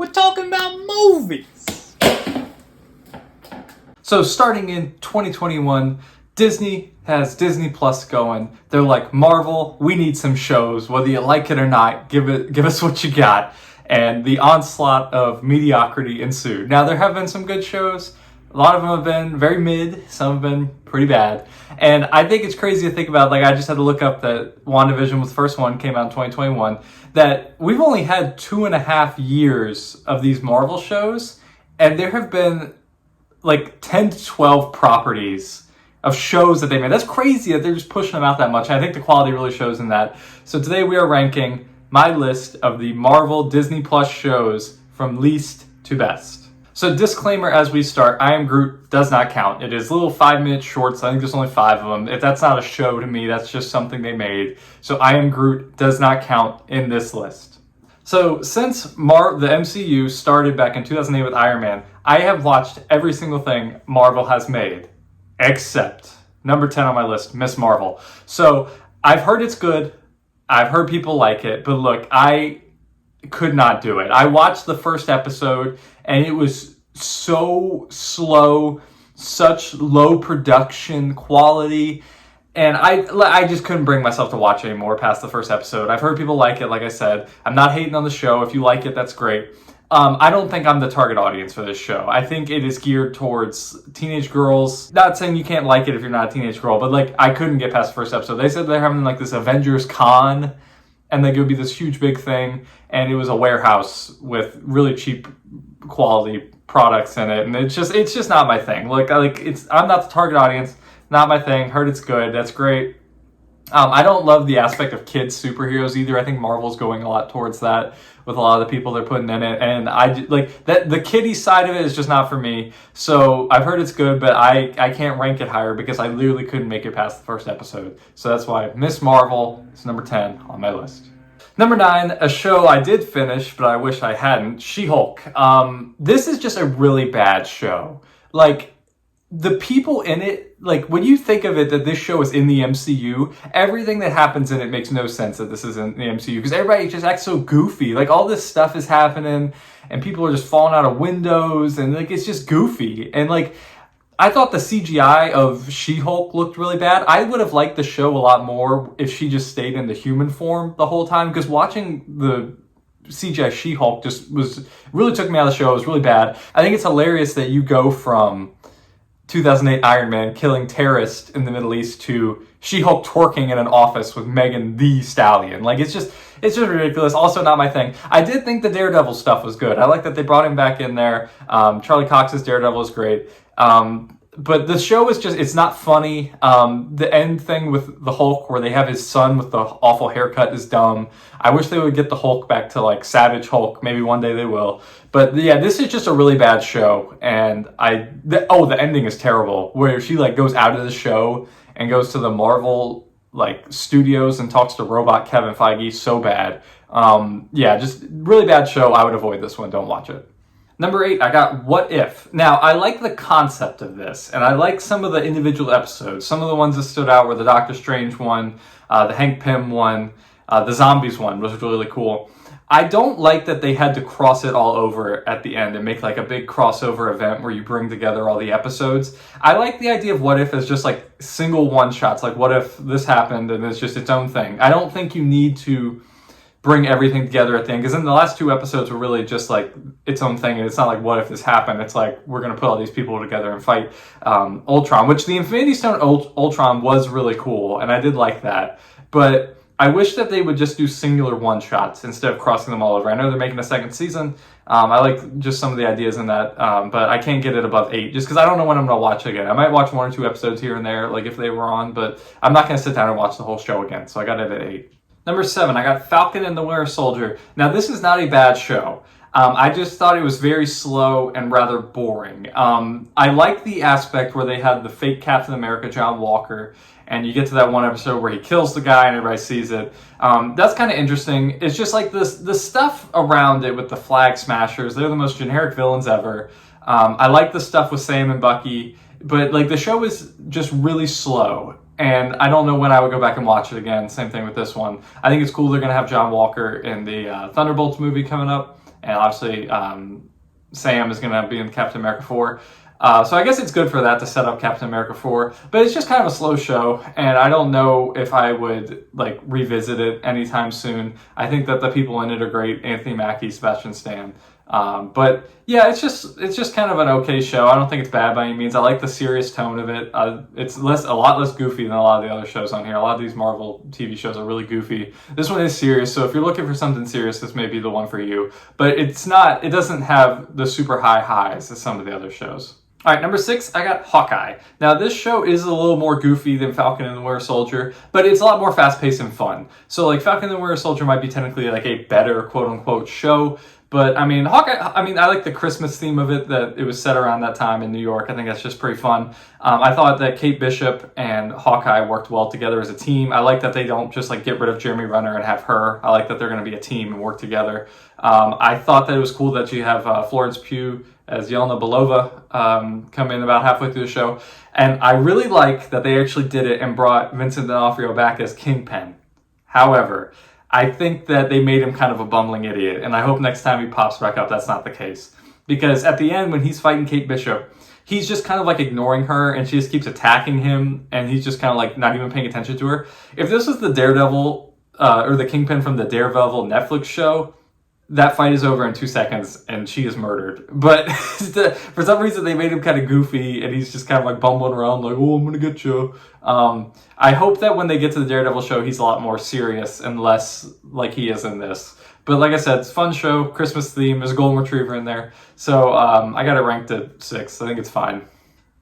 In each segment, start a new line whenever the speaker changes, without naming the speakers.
We're talking about movies. So starting in 2021, Disney has Disney Plus going. They're like, Marvel, we need some shows. Whether you like it or not, give us what you got. And the onslaught of mediocrity ensued. Now, there have been some good shows. A lot of them have been very mid. Some have been pretty bad. And I think it's crazy to think about, like, I just had to look up that WandaVision was the first one, came out in 2021, that we've only had 2.5 years of these Marvel shows, and there have been like 10 to 12 properties of shows that they made. That's crazy that they're just pushing them out that much. I think the quality really shows in that. So today we are ranking my list of the Marvel Disney Plus shows from least to best. So disclaimer as we start, I Am Groot does not count. It is little 5-minute shorts. I think there's only 5 of them. If that's not a show to me, that's just something they made. So I Am Groot does not count in this list. So since the MCU started back in 2008 with Iron Man, I have watched every single thing Marvel has made, except number 10 on my list, Miss Marvel. So I've heard it's good. I've heard people like it, but look, I could not do it. I watched the first episode and it was so slow, such low production quality, and I just couldn't bring myself to watch anymore past the first episode. I've heard people like it, like I said. I'm not hating on the show. If you like it, that's great. I don't think I'm the target audience for this show. I think it is geared towards teenage girls. Not saying you can't like it if you're not a teenage girl, but like I couldn't get past the first episode. They said they're having like this Avengers con, and like it would be this huge big thing, and it was a warehouse with really cheap quality products in it, and it's just not my thing. I'm not the target audience. Not my thing. Heard it's good. That's great. I don't love the aspect of kids superheroes either. I think Marvel's going a lot towards that with a lot of the people they're putting in it, and I like that the kiddie side of it is just not for me. So I've heard it's good, but I can't rank it higher because I literally couldn't make it past the first episode. So that's why Miss Marvel is number 10 on my list. Number 9, a show I did finish, but I wish I hadn't, She-Hulk. This is just a really bad show. Like, the people in it, like, when you think of it that this show is in the MCU, everything that happens in it makes no sense that this isn't the MCU, because everybody just acts so goofy. Like, all this stuff is happening, and people are just falling out of windows, and, like, it's just goofy. And, like, I thought the CGI of She-Hulk looked really bad. I would have liked the show a lot more if she just stayed in the human form the whole time, because watching the CGI She-Hulk really took me out of the show. It was really bad. I think it's hilarious that you go from 2008 Iron Man killing terrorists in the Middle East to She-Hulk twerking in an office with Megan Thee Stallion. Like, it's just ridiculous. Also not my thing. I did think the Daredevil stuff was good. I like that they brought him back in there. Charlie Cox's Daredevil is great. But the show is it's not funny. The end thing with the Hulk where they have his son with the awful haircut is dumb. I wish they would get the Hulk back to like Savage Hulk. Maybe one day they will. But yeah, this is just a really bad show. And the ending is terrible where she like goes out of the show and goes to the Marvel like studios and talks to robot Kevin Feige. So bad. Yeah, just really bad show. I would avoid this one. Don't watch it. Number 8, I got What If. Now, I like the concept of this, and I like some of the individual episodes. Some of the ones that stood out were the Doctor Strange one, the Hank Pym one, the Zombies one, which was really cool. I don't like that they had to cross it all over at the end and make like a big crossover event where you bring together all the episodes. I like the idea of What If as just like single one-shots, like what if this happened and it's just its own thing. I don't think you need to bring everything together at the end, because in the last 2 episodes were really just like its own thing, and it's not like what if this happened. It's like we're going to put all these people together and fight Ultron, which the Infinity Stone Ultron was really cool, and I did like that. But I wish that they would just do singular one-shots instead of crossing them all over. I know they're making a second season. I like just some of the ideas in that, but I can't get it above 8 just because I don't know when I'm going to watch it again. I might watch 1 or 2 episodes here and there, like if they were on, but I'm not going to sit down and watch the whole show again, so I got it at 8. Number 7, I got Falcon and the Winter Soldier. Now, this is not a bad show. I just thought it was very slow and rather boring. I like the aspect where they had the fake Captain America, John Walker, and you get to that one episode where he kills the guy and everybody sees it. That's kind of interesting. It's just like the stuff around it with the Flag Smashers. They're the most generic villains ever. I like the stuff with Sam and Bucky, but like the show is just really slow. And I don't know when I would go back and watch it again. Same thing with this one. I think it's cool they're going to have John Walker in the Thunderbolts movie coming up. and obviously Sam is going to be in Captain America 4. So I guess it's good for that to set up Captain America 4, but it's just kind of a slow show, and I don't know if I would like revisit it anytime soon. I think that the people in it are great: Anthony Mackie, Sebastian Stan. But yeah, it's just kind of an okay show. I don't think it's bad by any means. I like the serious tone of it. It's a lot less goofy than a lot of the other shows on here. A lot of these Marvel TV shows are really goofy. This one is serious, so if you're looking for something serious, this may be the one for you. But it's not. It doesn't have the super high highs as some of the other shows. All right, number 6, I got Hawkeye. Now, this show is a little more goofy than Falcon and the Winter Soldier, but it's a lot more fast-paced and fun. So, like, Falcon and the Winter Soldier might be technically, like, a better, quote-unquote, show, but, I mean, Hawkeye, I like the Christmas theme of it, that it was set around that time in New York. I think that's just pretty fun. I thought that Kate Bishop and Hawkeye worked well together as a team. I like that they don't just, like, get rid of Jeremy Renner and have her. I like that they're going to be a team and work together. I thought that it was cool that you have Florence Pugh as Yelena Belova come in about halfway through the show. And I really like that they actually did it and brought Vincent D'Onofrio back as Kingpin. However, I think that they made him kind of a bumbling idiot, and I hope next time he pops back up that's not the case. Because at the end, when he's fighting Kate Bishop, he's just kind of like ignoring her, and she just keeps attacking him, and he's just kind of like not even paying attention to her. If this was the Daredevil, or the Kingpin from the Daredevil Netflix show, that fight is over in 2 seconds and she is murdered. But for some reason they made him kind of goofy and he's just kind of like bumbling around like, oh, I'm gonna get you. I hope that when they get to the Daredevil show, he's a lot more serious and less like he is in this. But like I said, it's a fun show, Christmas theme, there's a golden retriever in there. So I got it ranked at 6. I think it's fine.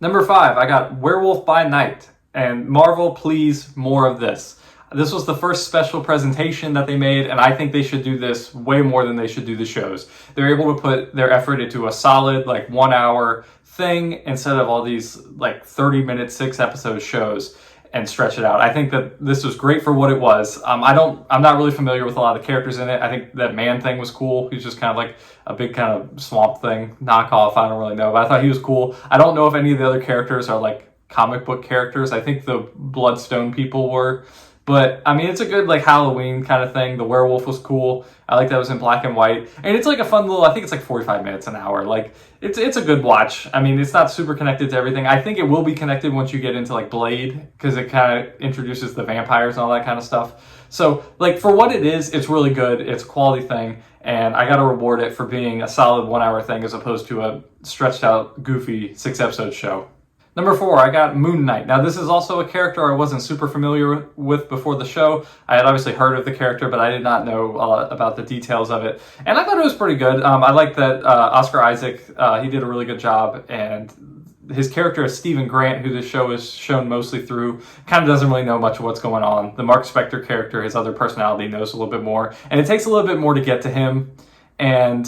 Number 5, I got Werewolf by Night. And Marvel, please, more of this. This was the first special presentation that they made, and I think they should do this way more than they should do the shows. They're able to put their effort into a solid, like, 1 hour thing instead of all these, like, 30-minute, 6-episode shows and stretch it out. I think that this was great for what it was. I'm not really familiar with a lot of the characters in it. I think that Man-Thing was cool. He's just kind of like a big kind of Swamp Thing knockoff. I don't really know, but I thought he was cool. I don't know if any of the other characters are, like, comic book characters. I think the Bloodstone people were. But, I mean, it's a good, like, Halloween kind of thing. The werewolf was cool. I like that it was in black and white. And it's, like, a fun little, I think it's, like, 45 minutes, an hour. Like, it's a good watch. I mean, it's not super connected to everything. I think it will be connected once you get into, like, Blade, because it kind of introduces the vampires and all that kind of stuff. So, like, for what it is, it's really good. It's a quality thing. And I got to reward it for being a solid 1 hour thing as opposed to a stretched out, goofy 6-episode show. Number 4, I got Moon Knight. Now, this is also a character I wasn't super familiar with before the show. I had obviously heard of the character, but I did not know about the details of it. And I thought it was pretty good. I like that Oscar Isaac, he did a really good job. And his character is Stephen Grant, who this show is shown mostly through, kind of doesn't really know much of what's going on. The Mark Spector character, his other personality, knows a little bit more. And it takes a little bit more to get to him. And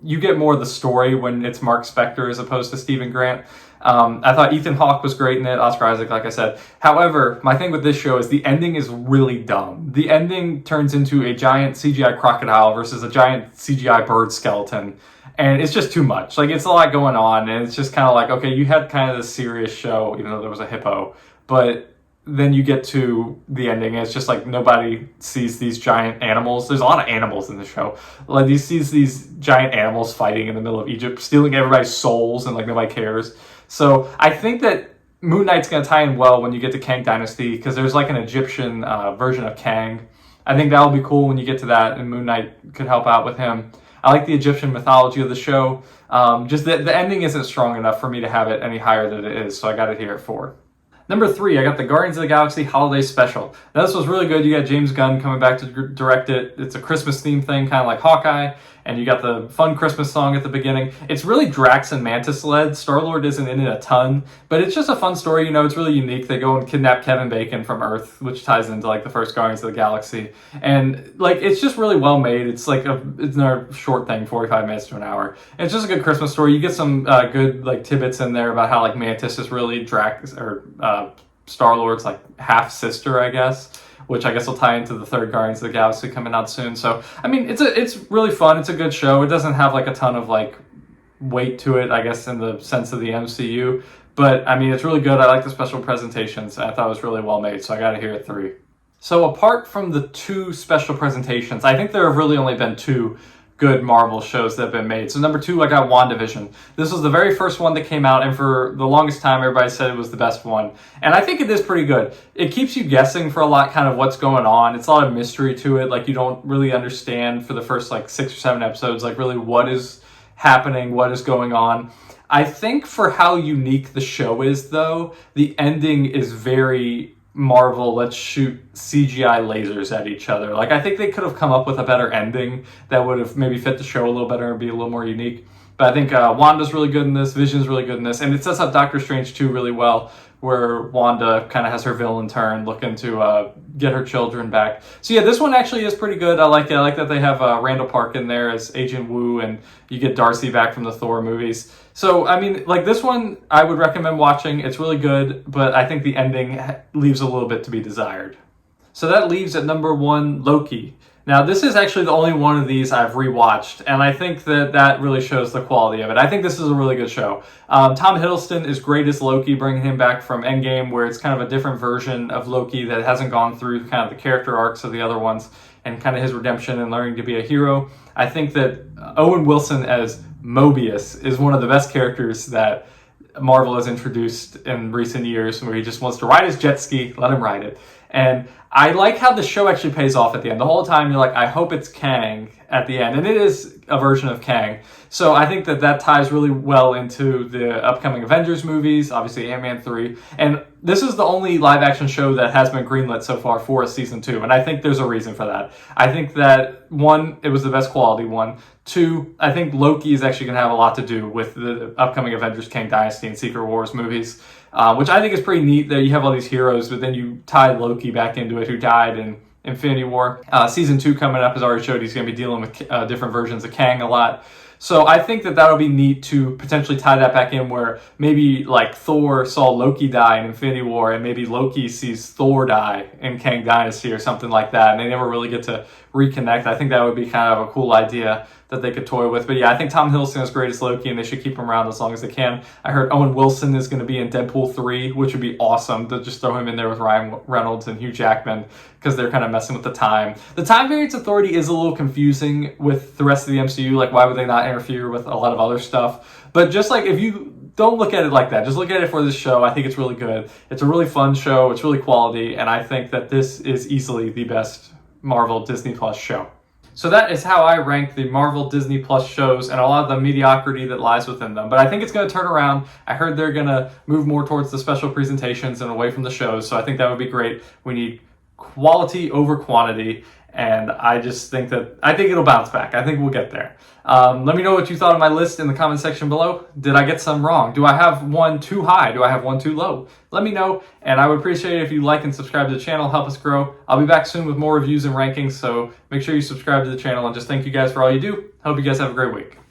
you get more of the story when it's Mark Spector as opposed to Stephen Grant. I thought Ethan Hawke was great in it, Oscar Isaac, like I said. However, my thing with this show is the ending is really dumb. The ending turns into a giant CGI crocodile versus a giant CGI bird skeleton. And it's just too much. Like, it's a lot going on, and it's just kind of like, okay, you had kind of this serious show, even though there was a hippo. But then you get to the ending, and it's just like nobody sees these giant animals. There's a lot of animals in the show. Like, you see these giant animals fighting in the middle of Egypt, stealing everybody's souls, and like nobody cares. So I think that Moon Knight's going to tie in well when you get to Kang Dynasty, because there's like an Egyptian version of Kang. I think that'll be cool when you get to that, and Moon Knight could help out with him. I like the Egyptian mythology of the show. Just the ending isn't strong enough for me to have it any higher than it is, so I got it here at 4. Number 3, I got the Guardians of the Galaxy Holiday Special. Now, this was really good. You got James Gunn coming back to direct it. It's a Christmas theme thing, kind of like Hawkeye. And you got the fun Christmas song at the beginning. It's really Drax and Mantis-led. Star-Lord isn't in it a ton. But it's just a fun story. You know, it's really unique. They go and kidnap Kevin Bacon from Earth, which ties into, like, the first Guardians of the Galaxy. And, like, it's just really well made. It's, like, it's a short thing, 45 minutes to an hour. And it's just a good Christmas story. You get some good, like, tidbits in there about how, like, Mantis is really Drax, or Star-Lord's, like, half-sister, I guess. Which I guess will tie into the third Guardians of the Galaxy coming out soon. So, I mean, it's really fun. It's a good show. It doesn't have, like, a ton of, like, weight to it, I guess, in the sense of the MCU. But, I mean, it's really good. I like the special presentations. I thought it was really well made, so I got it here at 3. So, apart from the 2 special presentations, I think there have really only been 2 good Marvel shows that have been made. So number 2, I got WandaVision. This was the very first one that came out, and for the longest time, everybody said it was the best one. And I think it is pretty good. It keeps you guessing for a lot, kind of what's going on. It's a lot of mystery to it. Like, you don't really understand for the first, like, 6 or 7 episodes, like, really what is happening, what is going on. I think for how unique the show is, though, the ending is very Marvel, let's shoot CGI lasers at each other. Like, I think they could have come up with a better ending that would have maybe fit the show a little better and be a little more unique. But I think Wanda's really good in this, Vision's really good in this, and it sets up Doctor Strange 2 really well, where Wanda kind of has her villain turn, looking to get her children back. So yeah, this one actually is pretty good. I like it. I like that they have Randall Park in there as Agent Wu, and you get Darcy back from the Thor movies. So, I mean, like, this one I would recommend watching. It's really good, but I think the ending leaves a little bit to be desired. So that leaves at number 1, Loki. Now, this is actually the only one of these I've rewatched, and I think that really shows the quality of it. I think this is a really good show. Tom Hiddleston is great as Loki, bringing him back from Endgame, where it's kind of a different version of Loki that hasn't gone through kind of the character arcs of the other ones, and kind of his redemption and learning to be a hero. I think that Owen Wilson as Mobius is one of the best characters that Marvel has introduced in recent years, where he just wants to ride his jet ski, let him ride it. And I like how the show actually pays off at the end. The whole time you're like, I hope it's Kang at the end. And it is a version of Kang. So I think that ties really well into the upcoming Avengers movies, obviously Ant-Man 3. And this is the only live action show that has been greenlit so far for a season 2. And I think there's a reason for that. I think that, 1, it was the best quality one. 2, I think Loki is actually going to have a lot to do with the upcoming Avengers, Kang Dynasty, and Secret Wars movies, which I think is pretty neat that you have all these heroes, but then you tie Loki back into it, who died in Infinity War. Season 2 coming up has already showed he's going to be dealing with different versions of Kang a lot. So I think that that'll be neat to potentially tie that back in, where maybe like Thor saw Loki die in Infinity War, and maybe Loki sees Thor die in Kang Dynasty or something like that, and they never really get to reconnect. I think that would be kind of a cool idea that they could toy with. But yeah, I think Tom Hiddleston is great as Loki, and they should keep him around as long as they can. I heard Owen Wilson is going to be in Deadpool 3, which would be awesome to just throw him in there with Ryan Reynolds and Hugh Jackman, because they're kind of messing with the time. The Time Variance Authority is a little confusing with the rest of the MCU. Like, why would they not interfere with a lot of other stuff? But just like, if you don't look at it like that, just look at it for this show. I think it's really good. It's a really fun show. It's really quality. And I think that this is easily the best Marvel Disney Plus show. So that is how I rank the Marvel Disney Plus shows and a lot of the mediocrity that lies within them. But I think it's going to turn around. I heard they're going to move more towards the special presentations and away from the shows. So I think that would be great. We need quality over quantity. And I just think it'll bounce back. I think we'll get there. Let me know what you thought of my list in the comment section below. Did I get some wrong? Do I have one too high? Do I have one too low? Let me know, and I would appreciate it if you like and subscribe to the channel. Help us grow. I'll be back soon with more reviews and rankings, so make sure you subscribe to the channel, and just thank you guys for all you do. Hope you guys have a great week.